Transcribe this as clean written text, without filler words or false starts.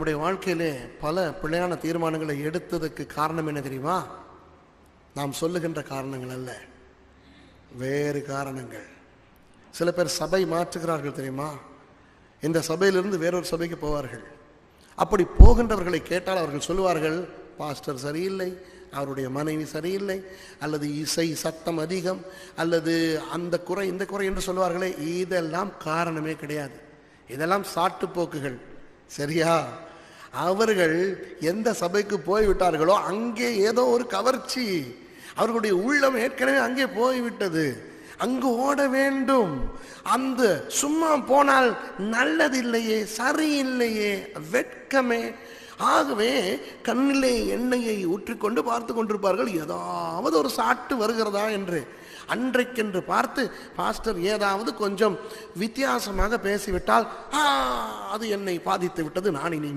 நம்முடைய வாழ்க்கையிலே பல பிழையான தீர்மானங்களை எடுத்ததுக்கு காரணம் என்ன தெரியுமா? நாம் சொல்லுகின்ற காரணங்கள் அல்ல, வேறு காரணங்கள். சில பேர் சபை மாற்றுகிறார்கள் தெரியுமா? இந்த சபையிலிருந்து வேறொரு சபைக்கு போவார்கள். அப்படி போகின்றவர்களை கேட்டால் அவர்கள் சொல்லுவார்கள், பாஸ்டர் சரியில்லை, அவருடைய மனைவி சரியில்லை, அல்லது இசை சத்தம் அதிகம், அல்லது அந்த குறை இந்த குறை என்று சொல்வார்களே. இதெல்லாம் காரணமே கிடையாது, இதெல்லாம் சாட்டுப்போக்குகள். சரியா? அவர்கள் எந்த சபைக்கு போய்விட்டார்களோ அங்கே ஏதோ ஒரு கவர்ச்சி, அவர்களுடைய உள்ளம் ஏற்கனவே அங்கே போய்விட்டது, அங்கு ஓட வேண்டும். அந்த சும்மா போனால் நல்லதில்லையே, சரியில்லையே, வெட்கமே. ஆகவே கண்ணிலே எண்ணெயை ஊற்றிக்கொண்டு பார்த்து கொண்டிருப்பார்கள், ஏதாவது ஒரு சாட்டு வருகிறதா என்று. அன்றைக்கென்று பார்த்து பாஸ்டர் ஏதாவது கொஞ்சம் வித்தியாசமாக பேசிவிட்டால் அது என்னை பாதித்து விட்டது, நான் இனி